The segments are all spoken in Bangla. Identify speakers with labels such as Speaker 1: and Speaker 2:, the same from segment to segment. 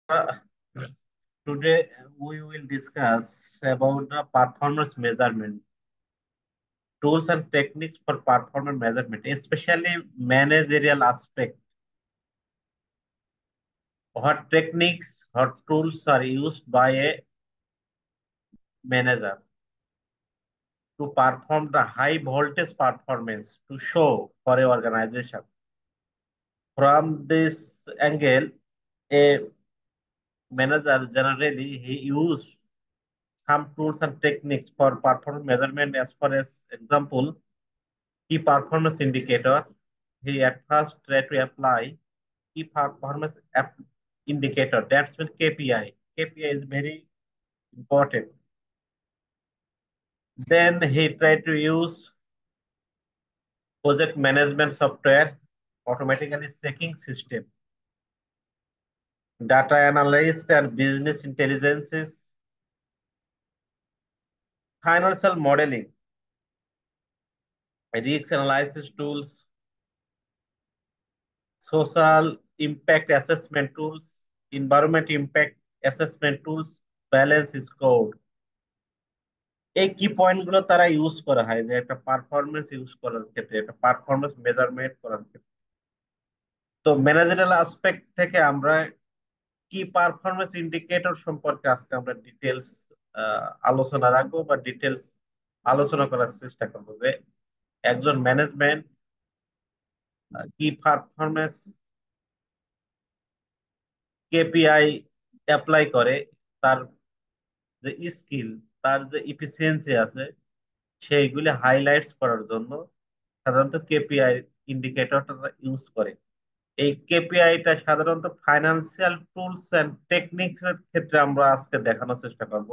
Speaker 1: Today we will discuss about the performance measurement tools and techniques for performance measurement, especially managerial aspect. What techniques or tools are used by a manager to perform the high voltage performance to show for a organization. From this angle, a manager generally he use some tools and techniques for performance measurement as far as example key performance indicator. He at first try to apply key performance indicator. That's when KPI. KPI is very important. Then he tried to use project management software, automatically checking system, data analyst and business intelligences, financial modeling, risk analysis tools, social impact assessment tools, environment impact assessment tools, balance score. এই কি পয়েন্ট গুলো তারা ইউজ করা হয় যে একটা পারফরমেন্স ইউজ করার ক্ষেত্রে একটা পারফরমেন্স মেজারমেন্ট করার ক্ষেত্রে। তো ম্যানেজারাল আসপেক্ট থেকে আমরা কি পারফরমেন্স ইন্ডিকেটর সম্পর্কে আজকে আমরা ডিটেলস আলোচনা রাখবো বা ডিটেলস আলোচনা করার চেষ্টা করবো যে একজন ম্যানেজমেন্ট কি পারফরমেন্স কেপিআই অ্যাপ্লাই করে, তার যে স্কিল, তার যে ইফিসিয়েন্সি আছে সেইগুলি হাইলাইটস করার জন্য সাধারণত কেপিআই ইন্ডিকেটরটা ইউজ করে। এই কেপিআইটা সাধারণত ফাইন্যান্সিয়াল টুলস এন্ড টেকনিক্স এর ক্ষেত্রে আমরা আজকে দেখানোর চেষ্টা করব।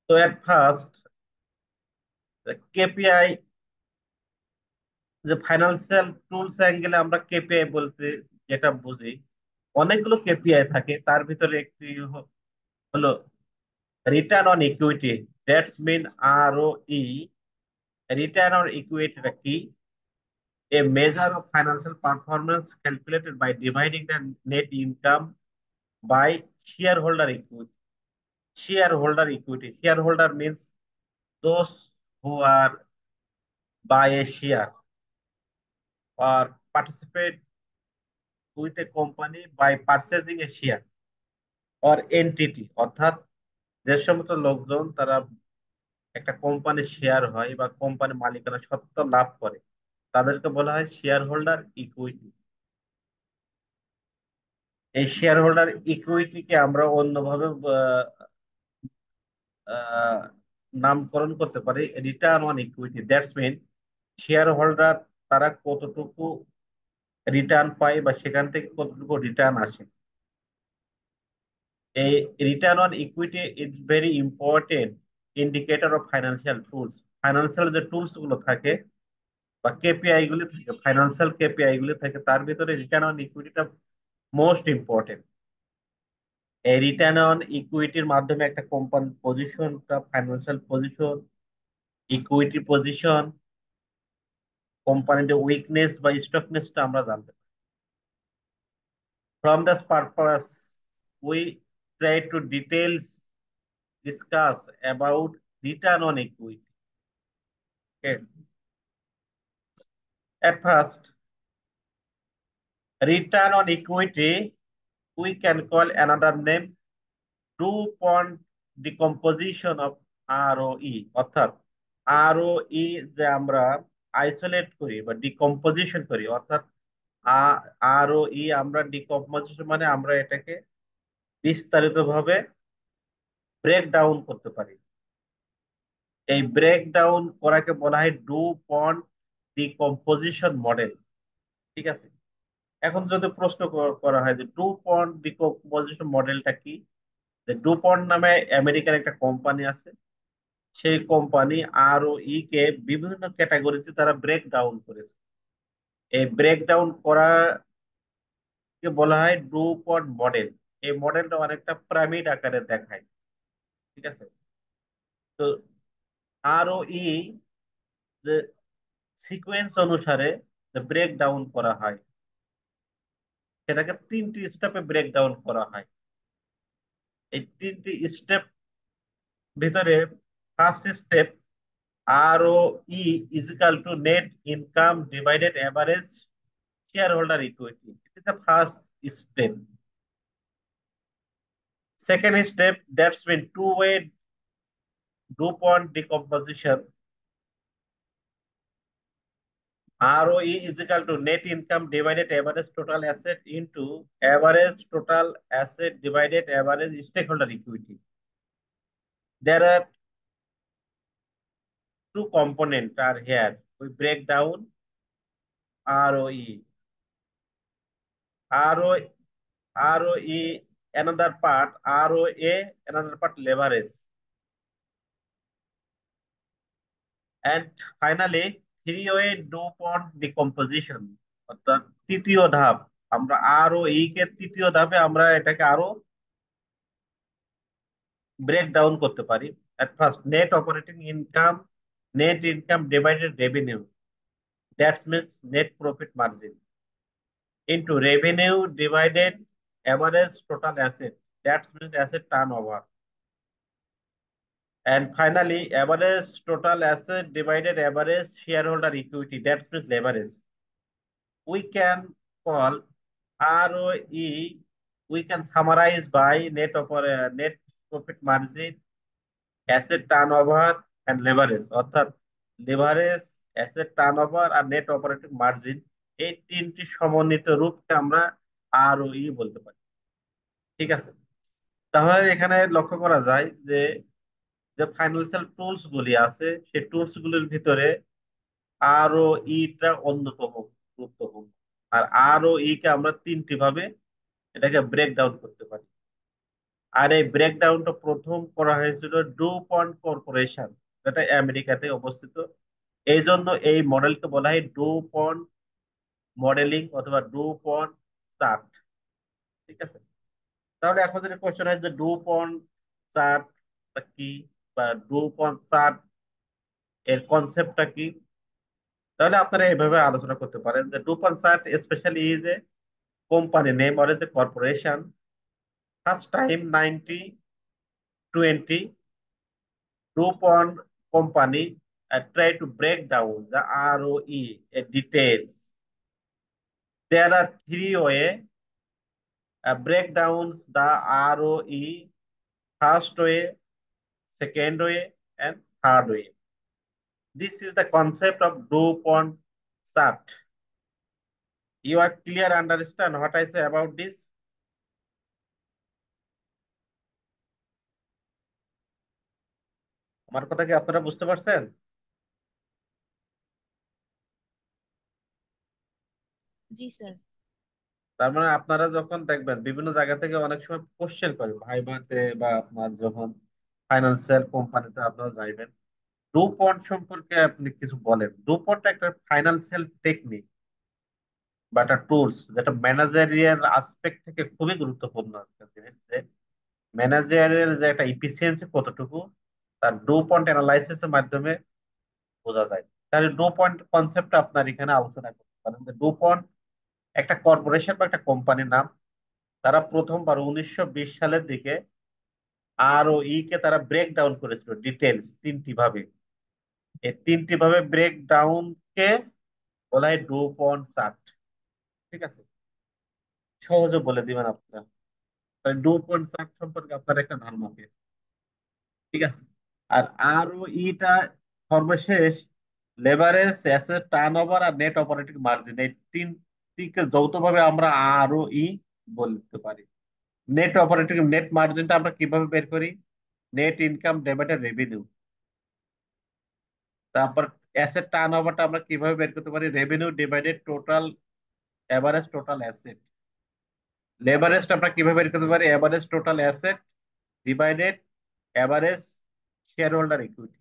Speaker 1: তো এট ফার্স্ট কেপিআই, যে ফাইন্যান্সিয়াল টুলস অ্যাঙ্গেলে আমরা কেপিআই বলতে যেটা বুঝি, অনেকগুলো কেপিআই থাকে। তার ভিতরে একটি হলো return on equity, that's mean ROE। Return on ইকুইটিটা কি? A measure of financial performance calculated by dividing the net income by shareholder equity. Shareholder equity. Shareholder means those who are buy a share or participate with a company by purchasing a share or entity। অর্থাৎ যে সমস্ত লোকজন তারা একটা কোম্পানির শেয়ার হয় বা কোম্পানির মালিকানা সত্ত্ব লাভ করে তাদেরকে বলা হয় শেয়ার হোল্ডার ইকুইটি। এই শেয়ার হোল্ডার ইকুইটিকে আমরা অন্যভাবে আহ, নামকরণ করতে পারি return on equity. That's mean share holder তারা কতটুকু রিটার্ন পায় বা সেখান থেকে কতটুকু রিটার্ন আসে। এই return on equity is very important indicator of financial tools. Financial যে টুলস গুলো থাকে বা কেপিআই গুলি থাকে, ফাইন্যান্সিয়াল কেপিআই গুলি থাকে, তার ভিতরে রিটার্ন অন ইকুইটিটা মোস্ট ইম্পর্টেন্ট। এই রিটার্ন অন ইকুইটির মাধ্যমে একটা কোম্পানির পজিশনটা, ফাইন্যান্সিয়াল পজিশন, ইকুইটি পজিশন, কোম্পানির উইকনেস বা স্টকনেসটা আমরা জানতে পারি। From this purpose, we try to details discuss about return on equity. Okay. At first, return on equity, we can call another name DuPont decomposition of ROE। অর্থাৎ ROE যে আমরা আইসোলেট করি বা ডিকম্পোজিশন করি, অর্থাৎ ROE আমরা ডিকম্পোজিশন মানে আমরা এটাকে বিস্তারিত ভাবে ব্রেক ডাউন করতে পারি। এই ব্রেক ডাউন করাকে বলা হয় ডু পন্ট ডিকম্পোজিশন মডেল। ঠিক আছে। এখন যদি প্রশ্ন করা হয় যে ডু পন্ট ডিকম্পোজিশন মডেলটা কি, যে ডু পন্ট নামে আমেরিকার একটা কোম্পানি আছে। সেই কোম্পানি ROE কে বিভিন্ন ক্যাটাগরিতে তারা ব্রেক ডাউন করেছে। এই ব্রেক ডাউন করাকে বলা হয় ডু পন্ট মডেল। এই মডেলটা অনেকটা পিরামিড আকারে দেখায়। ঠিক আছে। তো ROE যে সিকোয়েন্স অনুসারে ব্রেক ডাউন করা হয়। সেটাকে তিনটি স্টেপে ব্রেক ডাউন করা হয়। এই তিনটি স্টেপ ভিতরে first step R O E is equal to net income divided average share holder equity, it is the first step. Second step, that's been two-way DuPont decomposition. ROE is equal to net income divided average total asset into average total asset divided average stakeholder equity. There are two components are here. We break down ROE. ROE, ROE, another part, ROA, another part leverage. And finally, three-way DuPont decomposition, অর্থাৎ তৃতীয় ধাপ। আমরা আর ও ই কে তৃতীয় ধাপে আমরা এটাকে আরো ব্রেক ডাউন করতে পারি। At first net operating income, net income divided revenue, that's means net profit margin, into revenue divided average total asset, that's means asset turn over, and finally average total asset divided average shareholder equity, that's means leverage. We can call ROE, we can summarize by net profit margin, asset turnover and leverage, অর্থাৎ leverage, asset turnover আর net operating margin, এই তিনটি সমন্বিত রূপকে আমরা ROE বলতে পারি। ঠিক আছে, তাহলে এখানে লক্ষ্য করা যায় যে যে ফাইন্যান্সিয়াল টুলস গুলি আছে সেই টুলস গুলির ভিতরে ROE-টা অন্যতম গুরুত্বপূর্ণ। আর ROE-কে আমরা তিনটি ভাবে এটাকে ব্রেক ডাউন করতে পারি। আর এই ব্রেক ডাউনটা প্রথম করা হয়েছিল ডুপন্ট কর্পোরেশন, যেটা আমেরিকাতে অবস্থিত। এই জন্য এই মডেলকে বলা হয় ডুপন্ট মডেলিং অথবা ডুপন্ট চার্ট। ঠিক আছে, তাহলে এখন যদি কোশ্চেন হয় যে ডুপন্ট চার্ট কি বা ডুপন্ট চার্ট এর কনসেপ্টটা কি, তাহলে আপনারা এইভাবে আলোচনা করতে পারেন যে Dupont chart specially is a company name or as a corporation. First time 1920 DuPont company try to break down the ROE details. There are three way break downs the ROE: first way, second way, and third way. This is the concept of DuPont chart. You are clear, understand what I say about this? আমার কথা কি আপনারা বুঝতে পারছেন?
Speaker 2: জি স্যার।
Speaker 1: তার মানে আপনারা যখন দেখবেন বিভিন্ন জায়গা থেকে অনেক সময় কোশ্চেন করে ভাইভাতে বা আপনার যখন ফাইন্যান্সিয়াল কোম্পানিতে আপনারা যাইবেন, ডুপন্ট সম্পর্কে আপনি কিছু বলেন। ডুপন্ট একটা ফাইন্যান্সিয়াল টেকনিক বা একটা টুলস যেটা ম্যানেজারিয়াল আসপেক্ট থেকে খুবই গুরুত্বপূর্ণ একটা জিনিস, যে ম্যানেজারিয়াল যে একটা ইফিসিয়েন্সি কতটুকু তার ডুপন্ট অ্যানালাইসিসের মাধ্যমে বোঝা যায়। তাহলে ডুপন্ট কনসেপ্টটা আপনার এখানে আলোচনা করতে পারেন যে ডুপন্ট একটা কর্পোরেশন বা একটা কোম্পানির নাম। তারা প্রথমবার 1920 সালের দিকে আর ও ই কে তারা ব্রেক ডাউন করেছিল ডিটেলস তিনটি ভাবে। এই তিনটি ভাবে ব্রেক ডাউন কে বলা হয় ডুপন্ট চার্ট। ঠিক আছে, সহজে বলে দিবেন আপনার ডুপন্ট চার্ট সম্পর্কে আপনার একটা ধারণা পেয়েছে। ঠিক আছে, আর আর ও ইটা সর্বশেষ লেভারেজ, অ্যাসেট টার্নওভার আর নেট অপারেটিং মার্জিন, এই তিনটিকে যৌথভাবে আমরা আর ও ই বলতে পারি। নেট অপারেটিং নেট মার্জিনটা আমরা কিভাবে বের করি? Net income divided revenue. তারপর অ্যাসেট টার্নওভারটা আমরা কিভাবে বের করতে পারি? Revenue divided total average total asset. লেভারেজটা আমরা কিভাবে বের করতে পারি? Average total asset divided average share holder equity.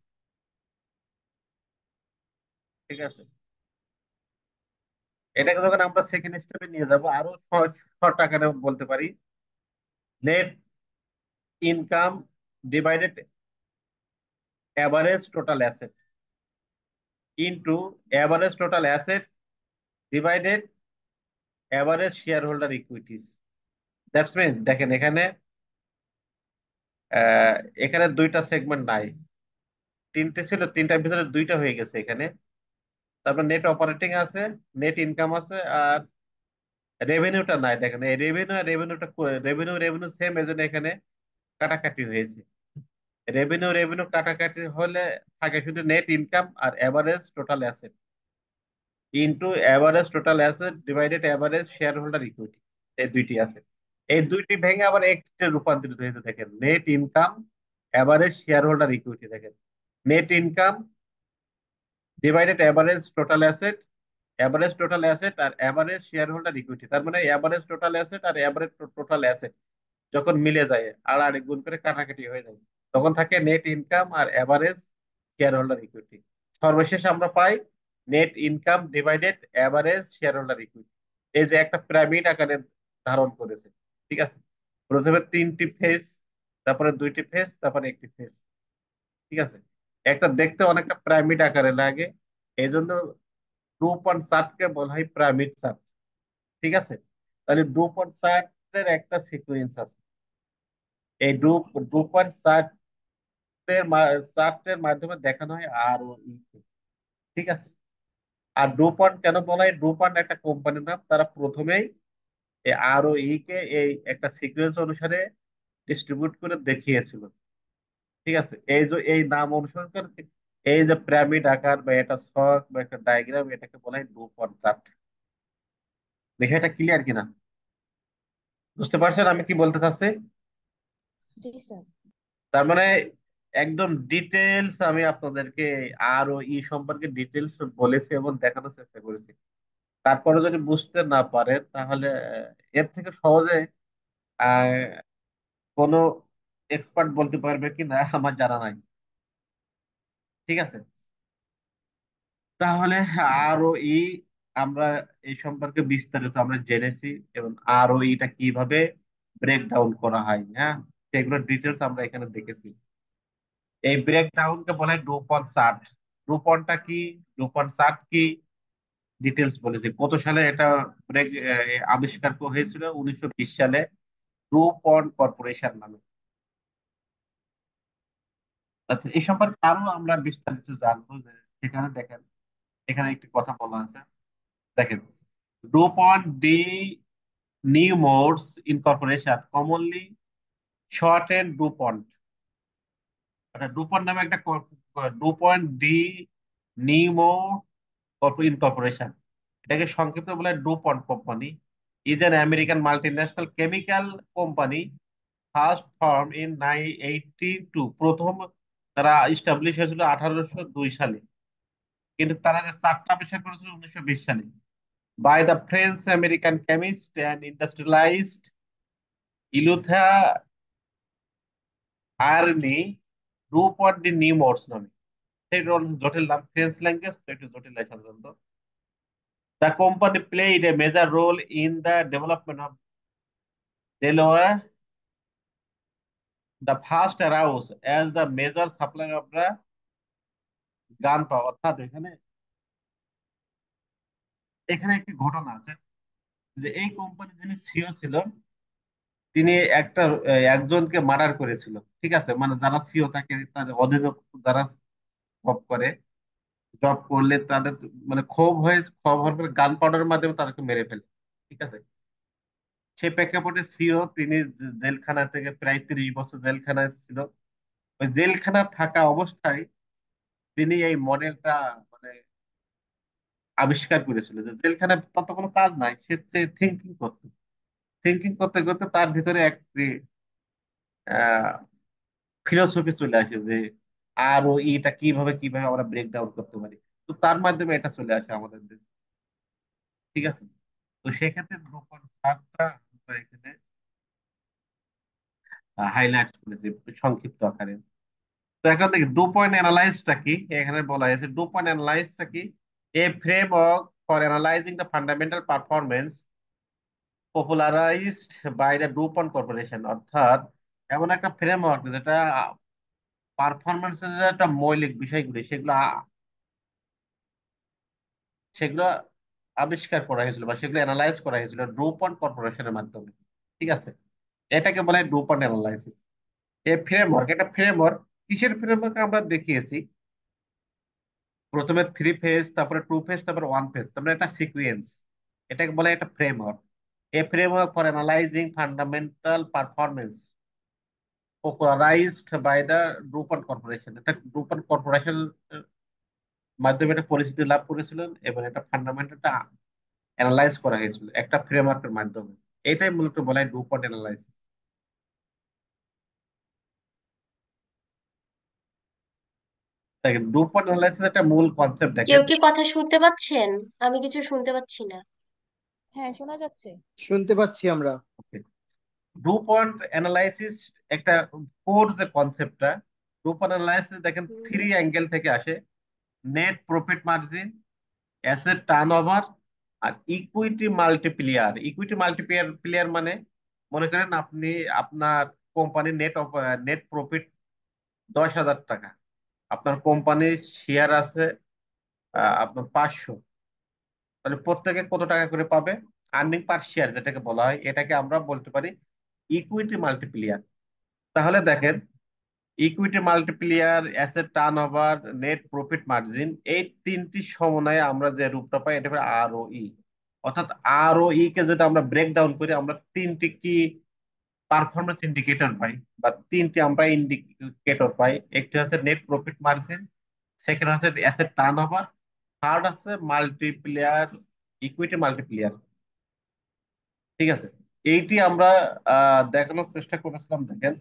Speaker 1: ঠিক আছে, এটাকে যখন আমরা সেকেন্ড স্টেপে নিয়ে যাব আরো শর্ট আকারে বলতে পারি net income divided average total asset into average total asset divided average share holder equities. That's mean দেখেন এখানে আহ, এখানে দুইটা সেগমেন্ট নাই, তিনটে ছিল, তিনটার ভিতরে দুইটা হয়ে গেছে এখানে। তারপর নেট অপারেটিং আছে, নেট ইনকাম আছে, আর রেভিনিউটা নাই। দেখেন এই রেভিনিউ আর রেভিনিউটা, রেভিনিউ রেভিনিউ সেম, এজন্য এখানে কাটাকাটি হয়েছে। রেভিনিউ রেভিনিউ কাটাকাটি হলে থাকে শুধু নেট ইনকাম আর average total asset into average total asset divided average share holder equity. এই দুইটি আছে, এই দুইটি ভেঙে আবার একটিতে রূপান্তরিত হয়েছে। দেখেন net income average share holder equity. দেখেন net income divided average total asset, average total asset আর এভারেজ শেয়ার হোল্ডার ইকুইটি। তার মানে এভারেজ টোটাল অ্যাসেট আর এভারেজ টোটাল অ্যাসেট যখন মিলে যায় আর আরেক গুণ করে কাটাকাটি হয়ে যায়, তখন থাকে নেট ইনকাম আর এভারেজ শেয়ার হোল্ডার ইকুইটি। সর্বশেষ আমরা পাই net income divided average share holder equity. এই যে একটা পিরামিড আকারে ধারণ করেছে। ঠিক আছে, প্রথমে তিনটি ফেজ, তারপরে দুইটি ফেজ, তারপরে একটি ফেজ। ঠিক আছে, একটা দেখতে অনেকটা পিরামিড আকারে লাগে, এই জন্য ডুপন্ট চার্টকে বলা হয় পিরামিড চার্ট। ঠিক আছে, তাহলে ডুপন্ট চার্টের একটা সিকোয়েন্স আছে। এই ডুপন্ট চার্টের মাধ্যমে দেখানো হয় আর ও ই কে। ঠিক আছে, আর ডুপন্ট কেন বলা হয়? ডুপন্ট একটা কোম্পানির নাম, তারা প্রথমেই এই আর ও ই কে এই একটা সিকোয়েন্স অনুসারে ডিস্ট্রিবিউট করে দেখিয়েছিল। ঠিক আছে, এই যে এই নাম অনুসরণ করে এই যে পিরামিড আকার বা এটা ছক বা একটা ডায়াগ্রাম, এটাকে বলা হয় ডুপন্ট চার্ট। বিষয়টা ক্লিয়ার কিনা? বুঝতে পারছেন আমি কি বলতে চাচ্ছি?
Speaker 2: জি স্যার।
Speaker 1: তার মানে একদম ডিটেলস আমি আপনাদেরকে আর ও ই সম্পর্কে ডিটেলস বলেছি এবং দেখানোর চেষ্টা করেছি। তারপরে যদি বুঝতে না পারেন তাহলে এর থেকে সহজে আহ, কোনো এক্সপার্ট বলতে পারবে কি না আমার জানা নাই। ঠিক আছে, তাহলে আর ও ই আমরা এই সম্পর্কে বিস্তারিত আমরা জেনেছি, এবং আর ও ইটা কিভাবে ব্রেক ডাউন করা হয়, হ্যাঁ, সেগুলোর ডিটেলস আমরা এখানে দেখেছি। এই ব্রেকডাউনকে বলে ডুপন চার্ট। ডুপনটা কি, ডুপন চার্ট কি, ডিটেলস বলেছি। কত সালে এটা ব্রেক আবিষ্কার হয়েছিল? 1920 সালে ডুপন কর্পোরেশন নামে। আচ্ছা, এই সম্পর্কে আরো আমরা বিস্তারিত জানবো যে সেখানে দেখেন এখানে একটি কথা বলা আছে। দেখেন DuPont de Nemours incorporation, commonly shortened DuPont. DuPont নামে একটা ডুপন্ট ডি নিউমো ইনকর্পোরেশন, এটাকে সংক্ষিপ্ত বলে DuPont company, is an American multinational chemical company, first form in 1982। প্রথম তারা ইস্টাবলিশ হয়েছিল 1802 সালে, কিন্তু তারা যে চারটা আবিষ্কার করেছিল 1920 সালে, by the French American chemist and industrialist Eleuthere Irenee DuPont de Nemours নামে। সেই জটিল নাম, ফ্রেঞ্চ ল্যাঙ্গুয়েজ তো একটু জটিল হয় সাধারণত। The company played a major role in the development of Delaware, the first arouse as the major supplier of the gun power। অর্থাৎ এখানে এখানে একটি ঘটনা আছে যে এই কোম্পানি যিনি সিও ছিল, তিনি একটা একজনকে মার্ডার করেছিল। ঠিক আছে, মানে যারা সিও থাকে তার অধীনে যারা জব করে, জব করলে তাদের মানে ক্ষোভ হওয়ার পরে গান পাউডারের মাধ্যমে তাদেরকে মেরে ফেলে। ঠিক আছে, সেই প্রেক্ষাপটে সিও তিনি জেলখানা থেকে প্রায় 30 বছর জেলখানায় ছিল। ওই জেলখানা থাকা অবস্থায় তিনি এই মডেলটা মানে আবিষ্কার করেছিল। যে জেলখানায় তত কোনো কাজ নাই, সে থিঙ্কিং করতো, থিঙ্কিং করতে করতে তার ভিতরে একটি ফিলোসফি চলে আসে যে আর ও ইটা কিভাবে কিভাবে আমরা ব্রেক ডাউন করতে পারি। তো তার মাধ্যমে এটা চলে আসে আমাদের দেশে। ঠিক আছে, তো সেক্ষেত্রে গ্রুপন চারটা আমরা এখানে হাইলাইট করেছি সংক্ষিপ্ত আকারে। তো এখন দেখি ডু পয়েন্ট অ্যানালাইসটা কি। এখানে বলা হয়েছে ডু পয়েন্ট অ্যানালাইসটা কি, a framework for analysing the fundamental performance popularised by the DuPont corporation. অর্থাৎ এমন একটা ফ্রেমওয়ার্ক যেটা পারফরমেন্সের যে একটা মৌলিক বিষয়গুলি সেগুলো আবিষ্কার করা হয়েছিল বা সেগুলো অ্যানালাইজ করা হয়েছিল ডুপন্ট কর্পোরেশনের মাধ্যমে। ঠিক আছে, এটাকে বলা হয় ডুপন্ট অ্যানালাইসিস। এই ফ্রেমওয়ার্ক, এটা ফ্রেমওয়ার্ক কিসের ফ্রেমওয়ার্ক আমরা দেখিয়েছি? প্রথমে 3 ফেজ, তারপরে 2 ফেজ, তারপরে 1 ফেজ, তারপরে একটা সিকুয়েন্স। এটাকে বলে একটা framework. A framework for analysing fundamental performance popularized by the DuPont corporation. এটা ড্রুপন কর্পোরেশন মাধ্যমে এটা পরিচিতি লাভ করেছিলেন এবং এটা ফান্ডামেন্টালটা অ্যানালাইজ করা হয়েছিল একটা ফ্রেমওয়ার্কের মাধ্যমে। এটাই মূলত বলা হয় ড্রুপন অ্যানালাইসিস। দেখেন ড্রুপন অ্যানালাইসিস একটা মূল কনসেপ্ট
Speaker 3: কেউ
Speaker 1: দেখেন।
Speaker 3: কি কথা শুনতে পাচ্ছেন? আমি কিছু শুনতে পাচ্ছি না।
Speaker 2: হ্যাঁ, শোনা যাচ্ছে।
Speaker 4: শুনতে পাচ্ছি আমরা।
Speaker 1: ডুপন্ট অ্যানালাইসিস একটা কোর যে কনসেপ্টটা, ডুপন্ট অ্যানালাইসিস দেখেন
Speaker 3: হুম।
Speaker 1: 3 অ্যাঙ্গেল থেকে আসে: net profit margin, asset turnover, আর equity multiplier. Equity multiplier player মানে, মনে করেন আপনি আপনার কোম্পানির নেট প্রফিট 10,000 টাকা, আপনার কোম্পানির শেয়ার আছে আপনার 500, তাহলে প্রত্যেকে কত টাকা করে পাবে? আর্নিং পার শেয়ার যেটাকে বলা হয়, এটাকে আমরা বলতে পারি ইকুইটি মাল্টিপ্লিয়ার। তাহলে দেখেন, equity multiplier, asset turnover, net profit margin, এই তিনটি সমন্বয়ে আমরা যে রূপটা পাই এটা ROE। অর্থাৎ ROE কে যদি আমরা ব্রেক ডাউন করি, আমরা তিনটি কি পারফরমেন্স ইন্ডিকেটর পাই বা তিনটি আমরা ইন্ডিকেটর পাই। একটি হচ্ছে নেট প্রফিট মার্জিন, সেকেন্ড হচ্ছে অ্যাসেট টার্নওভার, থার্ড হচ্ছে মাল্টিপ্লিয়ার, ইকুইটি মাল্টিপ্লিয়ার। ঠিক আছে, এইটি আমরা দেখানোর চেষ্টা করেছিলাম। দেখেন,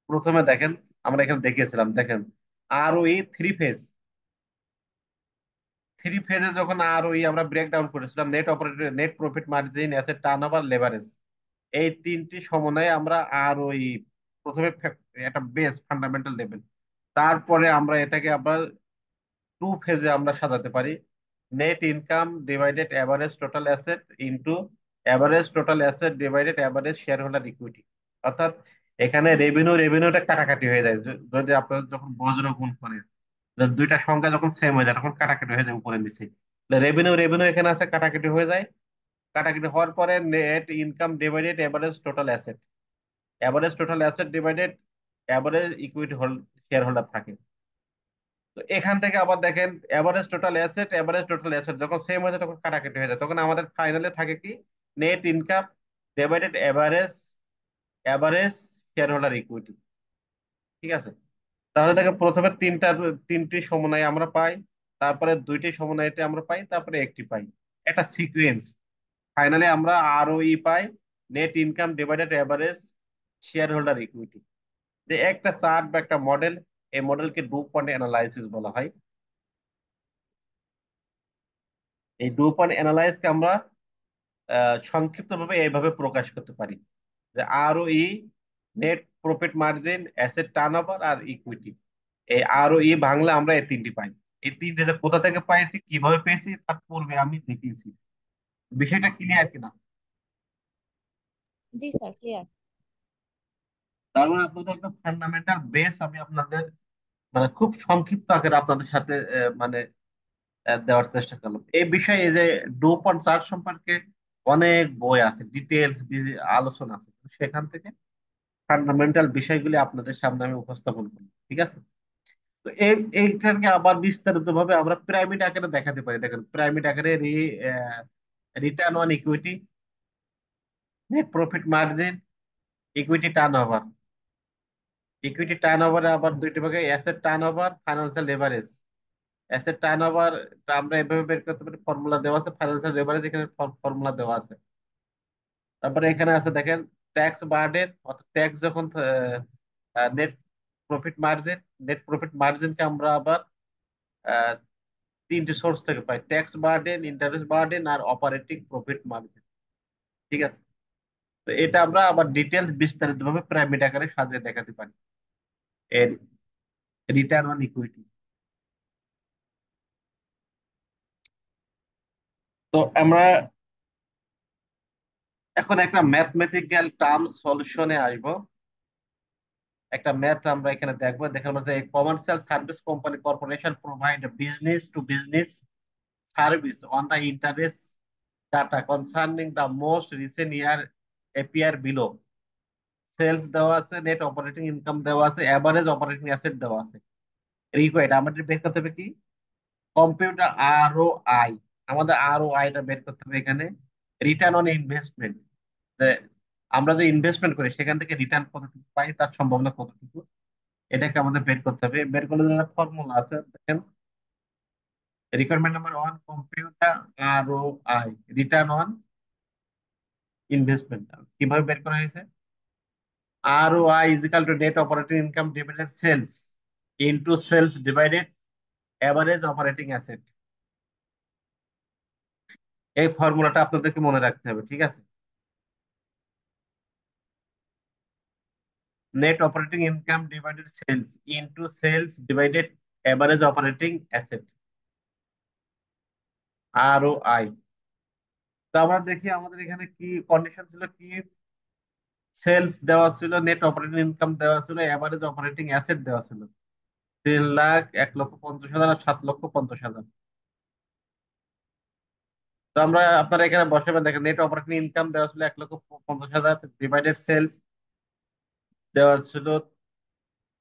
Speaker 1: প্রথমে দেখেন আমরা এখানে দেখিয়েছিলাম, দেখেন ROE 3 ফেজ। 3 ফেজে যখন ROE আমরা ব্রেক ডাউন করেছিলাম, net profit margin, asset turnover, leverage, এই তিনটি সমন্বয়ে আমরা ROE প্রথমে একটা বেস ফান্ডামেন্টাল লেভেল। তারপরে আমরা এটাকে আবার 2 ফেজে আমরা সাজাতে পারি: net income divided average total asset into average total asset divided average share holder equity. অর্থাৎ এখানে রেভিনিউটা কাটাকাটি হয়ে যায়। যদি আপনারা যখন বজ্র গুণ করেন, দুইটা সংখ্যা যখন সেম হয়ে যায় তখন কাটাকাটি হয়ে যায় উপরে নিচে। রেভিনিউ রেভিনিউ এখানে আছে, কাটাকাটি হয়ে যায়। কাটাকাটি হওয়ার পরে net income divided average total asset, average total asset divided average equity share holder থাকে। তো এখান থেকে আবার দেখেন, এভারেজ টোটাল অ্যাসেট যখন সেম হয়ে যায় তখন কাটাকাটি হয়ে যায়, তখন আমাদের ফাইনালে থাকে কি? Net income divided average average share holder equity. ঠিক আছে, তাহলে দেখেন প্রথমে তিনটি সমন্বয় আমরা পাই, তারপরে দুইটি সমন্বয়তে আমরা পাই, তারপরে একটি পাই। একটা সিকুয়েন্স, ফাইনালি আমরা ROE পাই, net income divided average share holder equity. যে একটা চার্ট বা একটা মডেল, এই মডেলকে ডু পয়েন্ট অ্যানালাইসিস বলা হয়। এই ডু পয়েন্ট অ্যানালাইসিসকে আমরা সংক্ষিপ্ত ভাবে এইভাবে প্রকাশ করতে পারি যে ROE, net profit margin, asset turnover আর ইকুইটি। এই ROE বাংলা আমরা এই তিনটি পাই। এই তিনটে যে কোথা থেকে পাইছি, কিভাবে পেয়েছি, তার পূর্বে আমি দেখিয়েছি। বিষয়টা ক্লিয়ার কিনা?
Speaker 2: জি স্যার, ক্লিয়ার।
Speaker 1: তার মানে আপনাদের একটা ফান্ডামেন্টাল বেস আমি আপনাদের মানে খুব সংক্ষিপ্ত আকারে আপনাদের সাথে মানে দেওয়ার চেষ্টা করলাম। এই বিষয়ে এই যে ডুপন্ট চার্ট সম্পর্কে অনেক বই আছে, ডিটেলস আলোচনা আছে, সেখান থেকে ফান্ডামেন্টাল বিষয়গুলি আপনাদের সামনে আমি উপস্থাপন করি। ঠিক আছে, তো এইটাকে আবার বিস্তারিত ভাবে আমরা পিরামিড আকারে দেখাতে পারি। দেখেন, পিরামিড আকারে return on equity, net profit margin, equity turn over. Equity turn ওভারে আবার দুইটি ভাগে: asset turn over, financial leverage. Asset turn over আমরা এভাবে বের করতে পারি, ফর্মুলা দেওয়া আছে। ফাইন্যান্সিয়াল লেভারেজ এখানে ফর্মুলা দেওয়া আছে। তারপরে এখানে আছে দেখেন ট্যাক্স বার্ডেন, অর্থাৎ ট্যাক্স যখন net profit margin, net profit মার্জিনকে আমরা আবার আহ, তিনটি সোর্স থেকে পাই: ট্যাক্স বার্ডেন, ইন্টারেস্ট বার্ডেন আর অপারেটিং প্রফিট মার্জিন। ঠিক আছে, তো এটা আমরা আবার ডিটেলস বিস্তারিত ভাবে পিরামিড আকারে সাজিয়ে দেখাতে পারি এর রিটার্ন অন ইকুইটি। তো আমরা এখন একটা ম্যাথমেটিক্যাল টার্ম সলিউশনে আসবো। একটা ম্যাথ আমরা এখানে দেখবো। দেখার মধ্যে commercial service company corporation provide business to business service on the interest data concerning the most recent year appear below. Sales দেওয়া আছে, নেট অপারেটিং ইনকাম দেওয়া আছে, এভারেজ অপারেটিং অ্যাসেট দেওয়া আছে। রিকোয়ার্ড আমাদের বের করতে হবে কি? Computer R O I. আমাদের আর ও আইটা বের করতে হবে এখানে। রিটার্ন অন ইনভেস্টমেন্ট, যে আমরা যে ইনভেস্টমেন্ট করি সেখান থেকে রিটার্ন কতটুকু পাই, তার সম্ভাবনা কতটুকু, এটাকে আমাদের বের করতে হবে। বের করলে একটা ফর্মুলা আছে, দেখেন। Requirement number one, computer R O I, return on investment. কিভাবে বের করা হয়েছে? R O I is equal to net operating income divided sales into sales divided average operating asset. এই ফর্মুলাটা আপনাদেরকে মনে রাখতে হবে, ঠিক আছে? Net operating income divided sales into sales divided average operating asset, R O I. তো আমরা দেখি আমাদের এখানে কি কন্ডিশন ছিল, কি সেলস দেওয়া ছিল, নেট অপারেটিং ইনকাম দেওয়া ছিল, এভারেজ অপারেটিং অ্যাসেট দেওয়া ছিল 3,00,000, 1,50,000 আর 7,50,000। তো আমরা আপনারা এখানে বসাবেন, দেখেন নেট অপারেটিং ইনকাম দেওয়া ছিল 1,50,000 ডিভাইডেড সেলস দেওয়া ছিল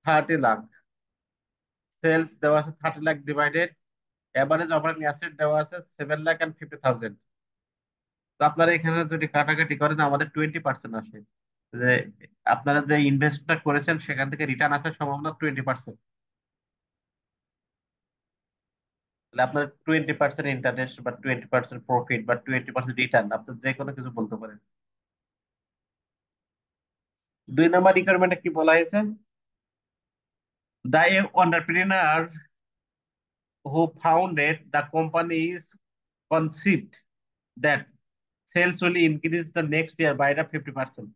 Speaker 1: 30,00,000, সেলস দেওয়া আছে 30,00,000 ডিভাইডেড এভারেজ অপারেটিং অ্যাসেট দেওয়া আছে 7,50,000। তো আপনারা এখানে যদি কাটাকাটি করেন আমাদের 20% আসে, যে আপনারা যে ইনভেস্টটা করেছেন সেখান থেকে রিটার্ন আসার সম্ভাবনা 20%। তাহলে আপনার 20% ইন্টারেস্ট বা 20% প্রফিট বা 20% রিটার্ন, আপনার যে কোনো কিছু বলতে পারেন। 2 নম্বর রিকোয়ারমেন্টে কি বলা হয়েছে? The entrepreneur who founded the company is conceived that sales will increase the next year by the 50%।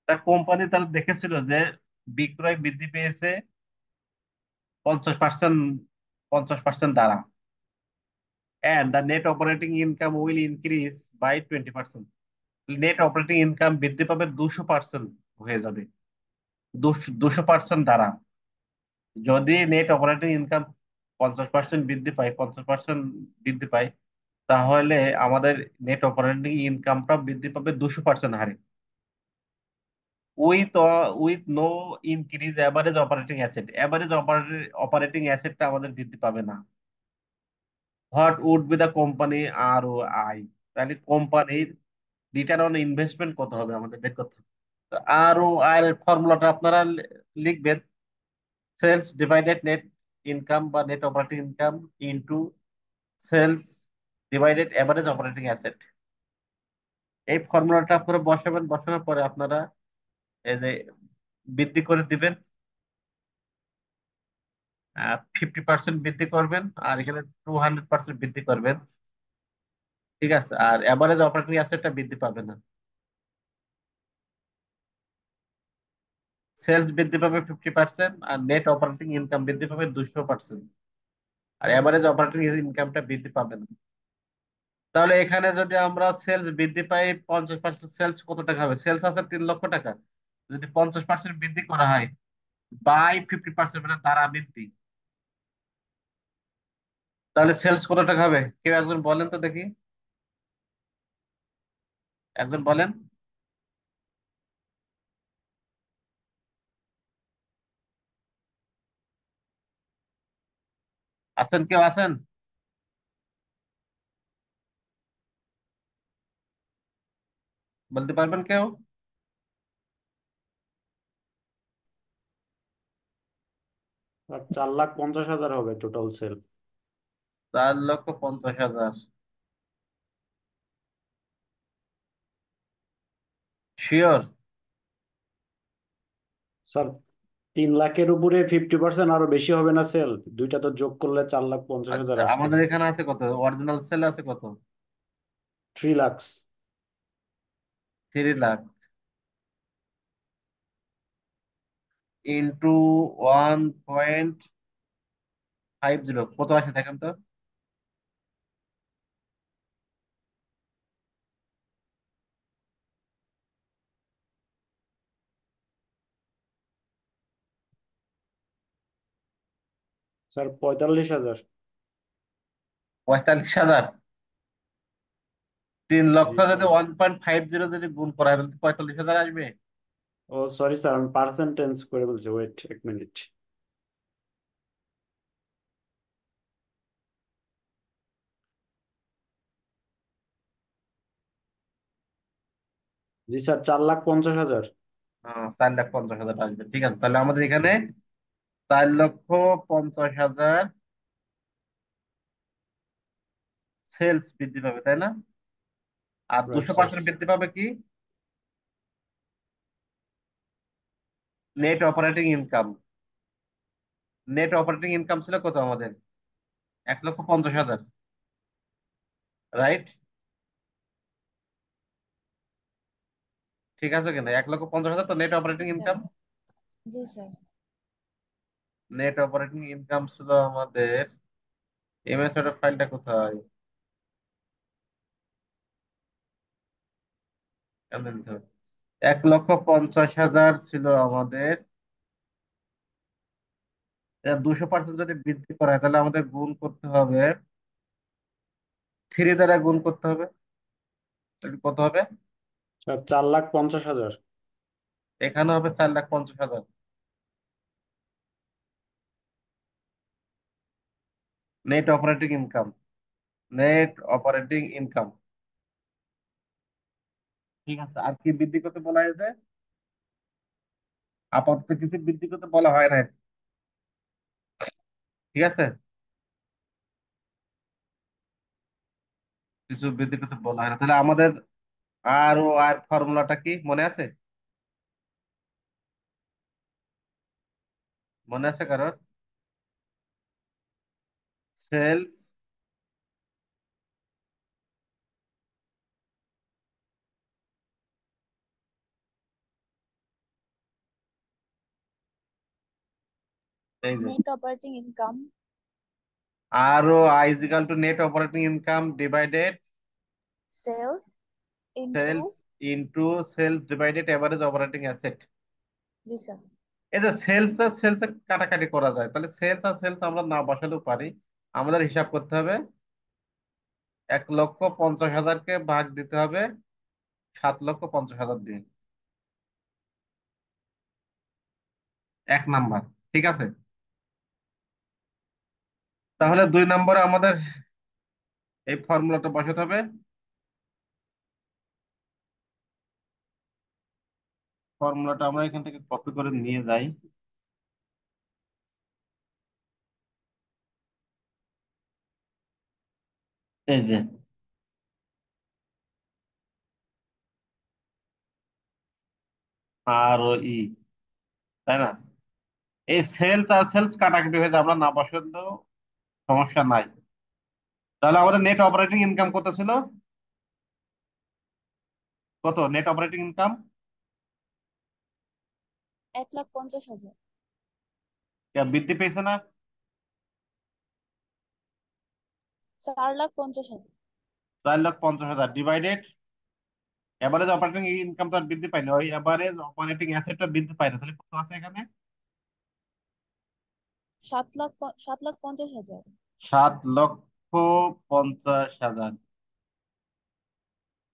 Speaker 1: তার কোম্পানি তারা দেখেছিল যে বিক্রয় বৃদ্ধি পেয়েছে 50%, 50% দ্বারা, and the net operating income will increase by 20%। Net operating income বৃদ্ধি পাবে 200% হয়ে যাবে, 200% দ্বারা। যদি নেট অপারেটিং ইনকাম 50% বৃদ্ধি পায়, 50% বৃদ্ধি পায়, তাহলে আমাদের নেট অপারেটিং ইনকামটা বৃদ্ধি পাবে 200% হারে। With with no increase average operating asset, average operating অ্যাসেটটা আমাদের বৃদ্ধি পাবে না। What would be the company R O I, তাহলে কোম্পানির রিটার্ন অন ইনভেস্টমেন্ট কত হবে আমাদের বের করতে হবে। আর ও আই এর ফর্মুলাটা আপনারা লিখবেন, সেলস ডিভাইডেড নেট ইনকাম বা net operating income into sales divided average operating asset. এই ফর্মুলাটা আপনারা বসাবেন, বসানোর পরে আপনারা এই যে বৃদ্ধি করে দিবেন, 50% বৃদ্ধি করবেন, আর এখানে 200% বৃদ্ধি করবেন, ঠিক আছে? আর এভারেজ অপারেটিং অ্যাসেটটা বৃদ্ধি পাবে না। সেলস বৃদ্ধি পাবে 50% আর নেট অপারেটিং ইনকাম বৃদ্ধি পাবে 200%, আর এভারেজ অপারেটিং ইনকামটা বৃদ্ধি পাবে না। তাহলে এখানে যদি আমরা সেলস বৃদ্ধি পাই 50%, সেলস কত টাকা হবে? সেলস আছে 3,00,000 টাকা, যদি 50% বৃদ্ধি করা হয় বাই 50% মানে দ্বারা বৃদ্ধি, তাহলে সেলস কত টাকা হবে? কেউ একজন বলেন তো দেখি, একজন বলেন। আছেন, কেউ আছেন? বলতে পারবেন কেউ?
Speaker 4: 4,50,000 হবে টোটাল সেল।
Speaker 1: 4,50,000, শিওর?
Speaker 4: স্যার, 3 লাখের উপরে 50% আরো বেশি হবে না সেল? দুইটা তো যোগ করলে 4,50,000
Speaker 1: আচ্ছা, আমাদের
Speaker 4: আসতেছে।
Speaker 1: এখানে আছে কত, অরিজিনাল সেল আছে কত?
Speaker 4: 3 লাখ।
Speaker 1: 3,00,000 ইন্টু 1.50 কত আসে দেখেন তো?
Speaker 4: স্যার, 45,000।
Speaker 1: 45,000। 3 লক্ষ
Speaker 4: জি
Speaker 1: যদি
Speaker 4: স্যার।
Speaker 1: 1.50 যদি গুণ করা হয় তাহলে 45,000 আসবে।
Speaker 4: ও সরি স্যার, আমি পার্সেন্টেজ করে বলছি, ওয়েট এক মিনিট। জি স্যার, 4,50,000।
Speaker 1: 4,50,000 আসবে, ঠিক আছে। তাহলে আমাদের এখানে 4,50,000 সেলস বৃদ্ধি পাবে, তাই না? আর
Speaker 4: রাইট
Speaker 1: দুশো
Speaker 4: স্যার।
Speaker 1: পার্সেন্ট বৃদ্ধি পাবে কি, net operating income. Net operating income ছিল কত আমাদের? 1,50,000, রাইট? ঠিক আছে কিনা? 1,50,000 তো নেট
Speaker 2: জি
Speaker 1: অপারেটিং
Speaker 2: স্যার।
Speaker 1: ইনকাম।
Speaker 2: জি স্যার।
Speaker 1: নেট অপারেটিং ইনকাম ছিল আমাদের, এমএস ওয়ার্ড ফাইলটা কোথায়? কেন দিতে হবে? 1,50,000 ছিল আমাদের। 200% যদি বৃদ্ধি করা হয় তাহলে আমাদের গুণ করতে হবে, 3 দ্বারা গুণ করতে হবে। তাহলে কত হবে?
Speaker 4: স্যার 4,50,000।
Speaker 1: এখানে হবে 4,50,000। Net operating income, net operating income. ঠিক আছে, আর কি বৃদ্ধি করতে বলা হয়েছে? আপাতত কিছু বৃদ্ধি করতে বলা হয় না, ঠিক আছে। কিছু বৃদ্ধি করতে বলা হয় না, তাহলে আমাদের আর ও আর ফর্মুলাটা কি মনে আছে? মনে আছে কারোর? সেলস এই যে,
Speaker 2: net operating income
Speaker 1: R O I is equal to net operating income divided
Speaker 2: sales into.
Speaker 1: Sales into sales divided average operating asset.
Speaker 2: জি স্যার।
Speaker 1: এই যে সেলস আর সেলস কাটাকাটি করা যায়, তাহলে সেলস আর সেলস আমরা না বসালেও পারি। আমাদের হিসাব করতে হবে, 1,50,000কে ভাগ দিতে হবে 7,50,000 দিয়ে। 1 নাম্বার, ঠিক আছে। তাহলে 2 নম্বরে আমাদের এই ফর্মুলাটা বসাতে হবে। ফর্মুলাটা আমরা এখান থেকে কপি করে নিয়ে যাই। এই যে, আর ও ই, তাই না? এই সেলস আর সেলস কাটাকাটি হয়ে যায়, আমরা না বসালেও সমস্যা নাই। তাহলে আমাদের নেট অপারেটিং ইনকাম কত ছিল? কত নেট অপারেটিং ইনকাম?
Speaker 2: 1,50,000।
Speaker 1: বৃদ্ধি পেয়েছে না?
Speaker 2: 4,50,000।
Speaker 1: 4,50,000 ডিভাইডেড এভারেজ অপারেটিং ইনকাম তো আর বৃদ্ধি পায়নি, ওই এভারেজ অপারেটিং অ্যাসেটটা বৃদ্ধি পায় না, তাহলে কত আছে এখানে?
Speaker 2: 7,50,000।
Speaker 1: 7,50,000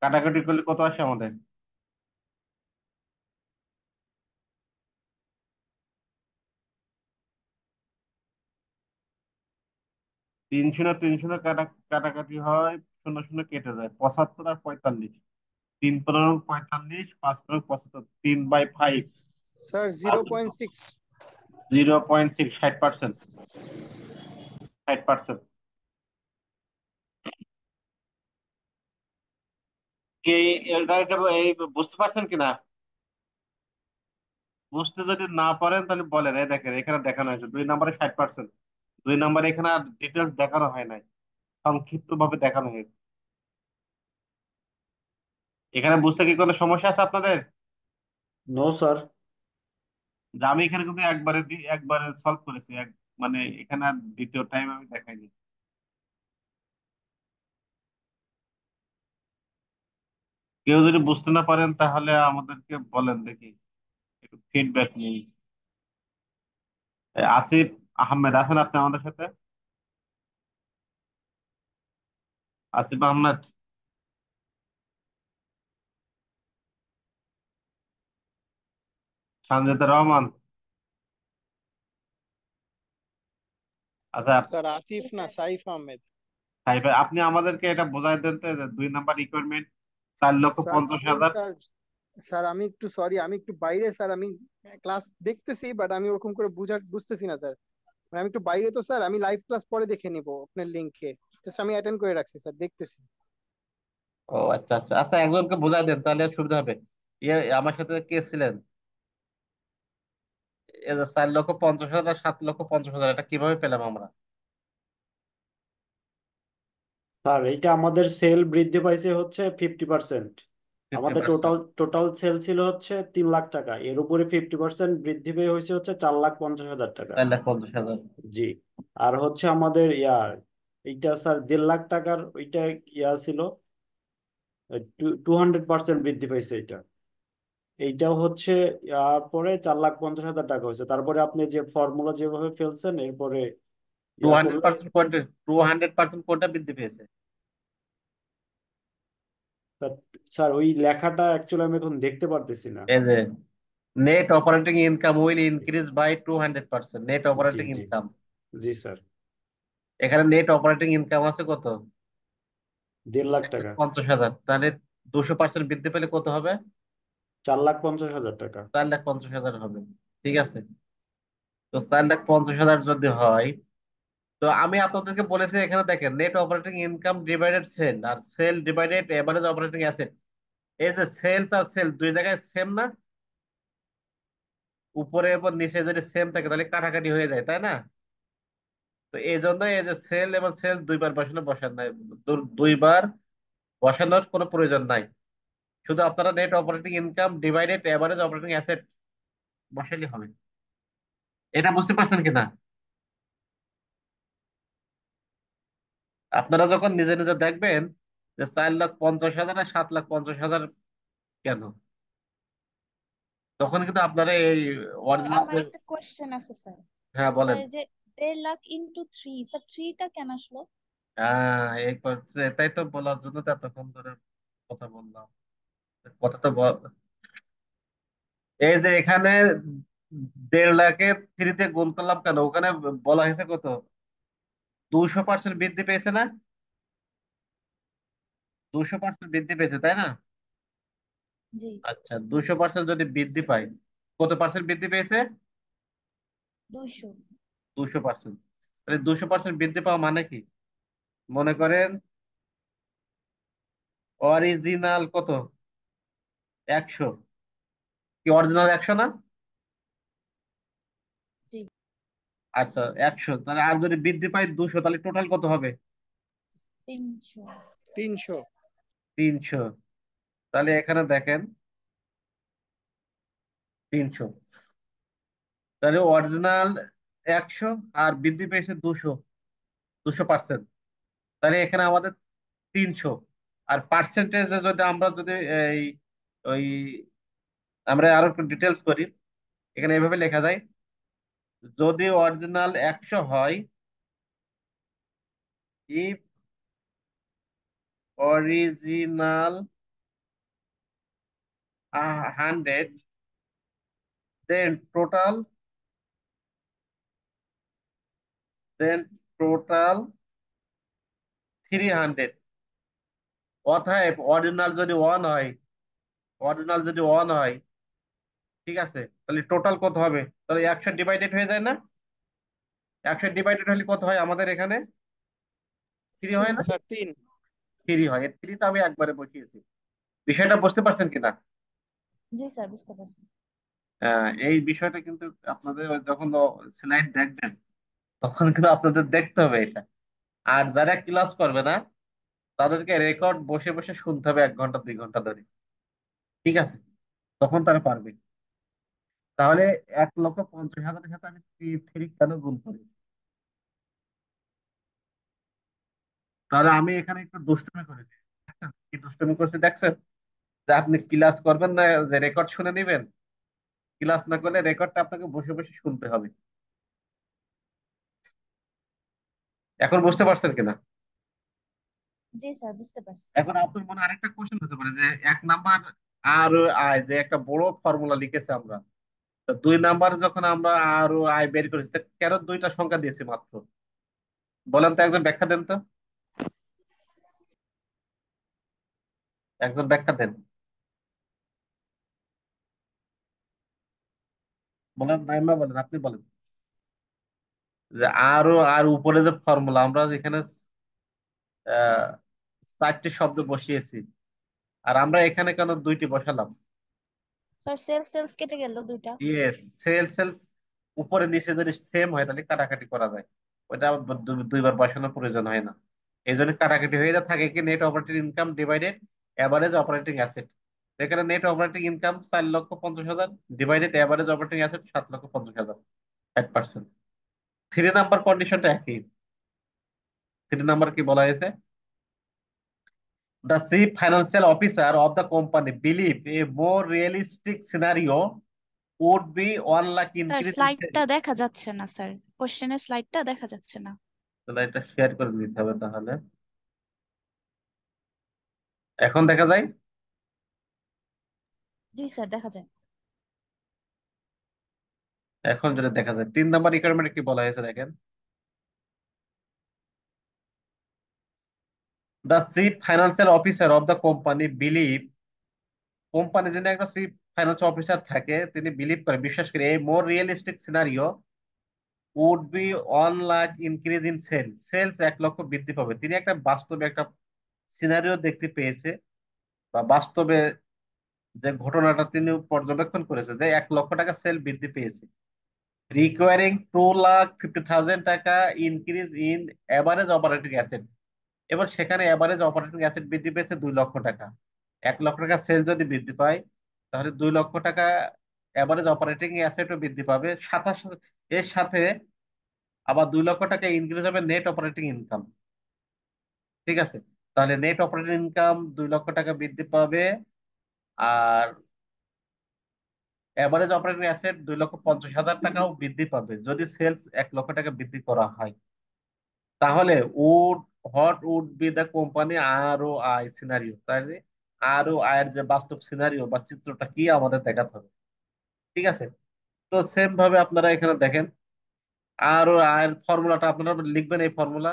Speaker 1: কাটাকাটি করলে কত আসে আমাদের? 3 শূন্য 3 শূন্য কাটাকাটি হয়, শূন্য শূন্য কেটে যায়, 75 আর 45। 3 × 45, 5 × 75, 3/5।
Speaker 5: স্যার 0.6।
Speaker 1: 0.6, 60%। 60%। কে এটা এই বুঝতে পারছেন কিনা? বুঝতে যদি না পারেন তাহলে বলেন, এই দেখেন এখানে দেখানো হয়েছে 2 নম্বরে 60%। 2 নম্বরে এখানে আর ডিটেলস দেখানো হয় নাই, সংক্ষিপ্ত ভাবে দেখানো হয়েছে। এখানে বুঝতে কি কোনো সমস্যা আছে আপনাদের?
Speaker 4: No sir.
Speaker 1: যে আমি এখানে কিন্তু একবারে সলভ করেছি, মানে এখানে আর দ্বিতীয় টাইম আমি দেখাইনি। কেউ যদি বুঝতে না পারেন তাহলে আমাদেরকে বলেন, দেখি একটু ফিডব্যাক নিই। আসিফ আহমেদ আছেন আপনি আমাদের সাথে? আসিফ আহমেদ, সানজিদা রহমান। আচ্ছা,
Speaker 5: স্যার আসিফ
Speaker 2: জি
Speaker 5: না,
Speaker 2: স্যার।
Speaker 5: সাইফ আহমেদ।
Speaker 1: সাইফ ভাই, আপনি আমাদেরকে এটা বোঝাই দেন তো, যে 2 নাম্বার রিকোয়ারমেন্ট 4,50,000।
Speaker 5: স্যার স্যার আমি একটু সরি, আমি একটু বাইরে স্যার, আমি ক্লাস দেখতেছি বাট আমি ওরকম করে বুঝতেছি না স্যার। মানে আমি একটু বাইরে তো স্যার, আমি লাইভ ক্লাস পরে দেখে নিব আপনার লিঙ্কে। জাস্ট আমি অ্যাটেন্ড করে রাখছি স্যার, দেখতেছি।
Speaker 1: ও আচ্ছা আচ্ছা আচ্ছা, একজনকে বোঝাই দেন তাহলে সুবিধা হবে। ইয়ে, আমার সাথে কে ছিলেন? এই যে 4,50,000, 7,50,000, এটা কিভাবে পেলাম আমরা?
Speaker 4: স্যার এইটা আমাদের সেল বৃদ্ধি পাইছে হচ্ছে 50%।
Speaker 1: ফিফটি
Speaker 4: আমাদের টোটাল
Speaker 1: পার্সেন্ট
Speaker 4: টোটাল সেল ছিল হচ্ছে 3 লাখ টাকা, এর উপরে 50% বৃদ্ধি পেয়ে হয়েছে হচ্ছে 4,50,000 টাকা।
Speaker 1: 4,50,000।
Speaker 4: জি। আর হচ্ছে আমাদের এইটা স্যার 1.5 লাখ টাকার ওইটা ছিল, 200% বৃদ্ধি পাইছে এটা। এইটাও হচ্ছে পরে 4,50,000 টাকা হয়েছে। তারপরে আপনি যে ফর্মুলা যেভাবে ফেলছেন এরপরে
Speaker 1: টু হান্ড্রেড
Speaker 4: করলে।
Speaker 1: পার্সেন্ট কোনটা 200% কোনটা বৃদ্ধি পেয়েছে?
Speaker 4: স্যার স্যার, ওই লেখাটা অ্যাকচুয়ালি আমি এখন দেখতে পারতেছি না।
Speaker 1: এই যে net operating income will increase by 200%, net
Speaker 4: জি
Speaker 1: অপারেটিং
Speaker 4: জি
Speaker 1: ইনকাম।
Speaker 4: জি স্যার।
Speaker 1: এখানে নেট অপারেটিং ইনকাম আছে কত?
Speaker 4: 1.5 লাখ টাকা।
Speaker 1: 50,000। তাহলে 200% বৃদ্ধি পেলে কত হবে?
Speaker 4: 4,50,000 টাকা।
Speaker 1: 4,50,000 হবে। ঠিক আছে, তো 4,50,000 যদি হয়, তো আমি আপনাদেরকে বলেছি এখানে দেখেন, net operating income divided sale, আর sale divided average operating asset. এই যে সেলস আর সেল দুই জায়গায় সেম না? উপরে এবং নিচে যদি সেম থাকে তাহলে কাটাকাটি হয়ে যায়, তাই না? তো এই জন্য এই যে সেল এবং সেল দুইবার বসানো বসান নাই, দুইবার বসানোর কোনো প্রয়োজন নাই। শুধু আপনারা net operating income divided average operating asset বসাইলে হবে। এটা বুঝতে পারছেন কিনা? আপনারা যখন নিজে নিজে দেখবেন যে 4,50,000 আর 7,50,000 কেন, তখন কিন্তু আপনারা এই
Speaker 2: স্যার
Speaker 1: অরিজিনাল
Speaker 2: আমার
Speaker 1: যে।
Speaker 2: একটা কোশ্চেন আছে স্যার।
Speaker 1: হ্যাঁ
Speaker 2: স্যার
Speaker 1: বলেন।
Speaker 2: এই যে 1.5 লাখ ইন্টু 3, স্যার 3টা কেন আসলো?
Speaker 1: এই করছে, এটাই তো বলার জন্য তো এতক্ষণ ধরে কথা বললাম। কথা তো এই যে এখানে 1.5 লাখে থ্রিতে গুণ করলাম কেন, ওখানে বলা হয়েছে কত? 200% বৃদ্ধি পেয়েছে না? 200% বৃদ্ধি পেয়েছে, তাই না?
Speaker 2: জি।
Speaker 1: আচ্ছা, 200% যদি বৃদ্ধি পায়, কত পার্সেন্ট বৃদ্ধি পেয়েছে?
Speaker 2: 200।
Speaker 1: 200%। তাহলে 200% বৃদ্ধি পাওয়া মানে কি? মনে করেন অরিজিনাল কত? 100। কি অরিজিনাল 100 না?
Speaker 2: জি।
Speaker 1: আচ্ছা, 100, তাহলে আর যদি বৃদ্ধি পায় 200, তাহলে টোটাল কত হবে?
Speaker 2: 300।
Speaker 5: 300।
Speaker 1: 300। তাহলে এখানে দেখেন 300, তাহলে অরিজিনাল 100 আর বৃদ্ধি পেয়েছে 200%। তাহলে এখানে আমাদের 300। আর পার্সেন্টেজে যদি আমরা যদি এই ওই আমরা আরো একটু ডিটেলস করি, এখানে এভাবে লেখা যায়, যদি অরিজিনাল 100 হয়, if original 100, then total then total 300। অতএব অরিজিনাল যদি 1 হয়, অরিজিনাল যদি 1 হয়, ঠিক আছে, তাহলে টোটাল কত হবে? তাহলে 100 ডিভাইডেড হয়ে যায় না? 100 ডিভাইডেড হলে কত হয় আমাদের এখানে? 3 হয়
Speaker 2: 3।
Speaker 1: না?
Speaker 5: স্যার 3।
Speaker 1: 3 হয়। এই 3টা আমি একবারে বসিয়েছি। বিষয়টা বুঝতে পারছেন কিনা?
Speaker 2: জি স্যার, বুঝতে পারছি।
Speaker 1: এই বিষয়টা কিন্তু আপনাদের যখন স্লাইড দেখবেন তখন কিন্তু আপনাদের দেখতে হবে এটা। আর যারা ক্লাস করবে না তাদেরকে রেকর্ড বসে বসে শুনতে হবে 1 ঘন্টা 2 ঘন্টা ধরে। ঠিক আছে, তখন তারা পারবে। তাহলে 1,50,000-এর সাথে আমি থ্রি কেন গুণ করি? তাহলে আমি এখানে একটু দুষ্টুমি করেছি। দেখছেন? কি দুষ্টুমি করছি দেখছেন? যে আপনি ক্লাস করবেন না, যে রেকর্ড শুনে নিবেন। ক্লাস না করলে রেকর্ডটা আপনাকে বসে বসে শুনতে হবে। এখন বুঝতে পারছেন কিনা?
Speaker 2: জি স্যার, বুঝতে পারছি।
Speaker 1: এখন আপনার মনে আরেকটা কোশ্চেন হতে পারে যে 1 নাম্বার আর ও আই যে একটা বড় ফর্মুলা লিখেছে আমরা, তো 2 নাম্বার যখন আমরা আর ও আই বের করেছি তা কেন 2টা সংখ্যা দিয়েছি মাত্র? বলেন তো, একজন ব্যাখ্যা দেন তো, একজন ব্যাখ্যা দেন, বলেন, নাইমা বলেন, আপনি বলেন। যে আর ও আর উপরে যে ফর্মুলা আমরা যেখানে আহ 4টি শব্দ বসিয়েছি, আর আমরা এখানে কেন 2টি বসালাম?
Speaker 2: স্যার সেলস সেলস কেটে গেল দুইটা।
Speaker 1: ইয়েস, সেলস উপরে নিচে যদি সেম হয় তাহলে কাটাকাটি করা যায়, ওইটা আবার 2বার বসানোর প্রয়োজন হয় না। এই জন্য কাটাকাটি হয়ে যা থাকে কি net operating income divided average operating asset. এখানে net operating income 4,50,000 divided average operating asset 7,50,000, 5%। 3 number কন্ডিশনটা একই। 3 নাম্বার কি বলা হয়েছে? The chief financial officer of the company believe a more realistic scenario would be 1 lakh
Speaker 2: sir
Speaker 1: increase in
Speaker 2: স্লাইডটা
Speaker 1: sales.
Speaker 2: দেখা যাচ্ছে না স্যার, কোশ্চেনের স্লাইডটা দেখা যাচ্ছে না।
Speaker 1: তাহলে এটা শেয়ার করে দিতে হবে তাহলে। এখন দেখা যায়?
Speaker 2: জি স্যার, দেখা যায়।
Speaker 1: এখন যেটা দেখা যায় 3 নাম্বার রিকোয়ারমেন্টে কি বলা হয়েছে দেখেন। The chief financial officer of the company believe, company যিনি একটা চিফ ফাইন্যান্স অফিসার থাকে তিনি বিলিভ করে, বিশ্বাস করে, এই more realistic scenario would be 1 lakh increase in sales 1 লক্ষ বৃদ্ধি পাবে। তিনি একটা বাস্তবে একটা সিনারিও দেখতে পেয়েছে, বা বাস্তবে যে ঘটনাটা তিনি পর্যবেক্ষণ করেছে যে 1 লক্ষ টাকা সেল বৃদ্ধি পেয়েছে, রিকোয়ারিং 2,50,000 টাকা increase in average operating asset. এবার সেখানে এভারেজ অপারেটিং অ্যাসেট বৃদ্ধি পেয়েছে 2 লক্ষ টাকা। 1 লক্ষ টাকা সেল যদি বৃদ্ধি পায় তাহলে 2 লক্ষ টাকা এভারেজ অপারেটিং অ্যাসেটও বৃদ্ধি পাবে, এর সাথে আবার 2 লক্ষ টাকা ইনক্রিজ হবে নেট অপারেটিং ইনকাম। ঠিক আছে, তাহলে নেট অপারেটিং ইনকাম 2 লক্ষ টাকা বৃদ্ধি পাবে, আর এভারেজ অপারেটিং অ্যাসেট 2,50,000 টাকাও বৃদ্ধি পাবে যদি সেলস 1 লক্ষ টাকা বৃদ্ধি করা হয়। তাহলে would what would be the company R O I scenario, তাহলে আর ও আই এর যে বাস্তব সিনারিও বা চিত্রটা কি আমাদের দেখাতে হবে। ঠিক আছে, তো সেম ভাবে আপনারা এখানে দেখেন আর ও আই এর ফর্মুলাটা আপনারা লিখবেন। এই formula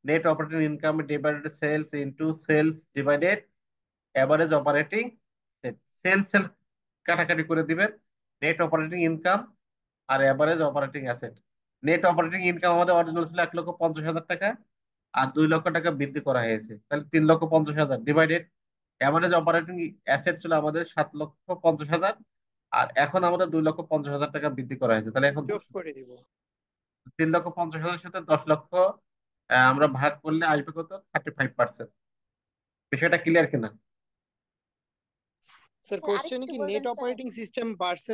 Speaker 1: net operating income divided sales into sales divided average operating sale sale কাটাকাটি করে দিবেন, নেট অপারেটিং ইনকাম আর average operating asset. Net operating income আমাদের অরিজিনাল ছিল 1,50,000 টাকা, আর 2 লক্ষ টাকা বৃদ্ধি করা হয়েছে, তাহলে 3,50,000 ডিভাইডেড এভারেজ অপারেটিং অ্যাসেট ছিল আমাদের 7,50,000, আর এখন আমাদের 2,50,000 টাকা বৃদ্ধি করা হয়েছে, তাহলে এখন
Speaker 5: যোগ করে দিব।
Speaker 1: 3,50,000 সাথে 10 লক্ষ আমরা ভাগ করলে আসবে কত? 35%। বিষয়টা ক্লিয়ার কিনা?
Speaker 5: স্যার
Speaker 2: স্যার
Speaker 5: কোশ্চেনে
Speaker 2: আরেকটু
Speaker 5: কি নেট
Speaker 2: বলবেন স্যার?
Speaker 5: অপারেটিং সিস্টেম বাড়ছে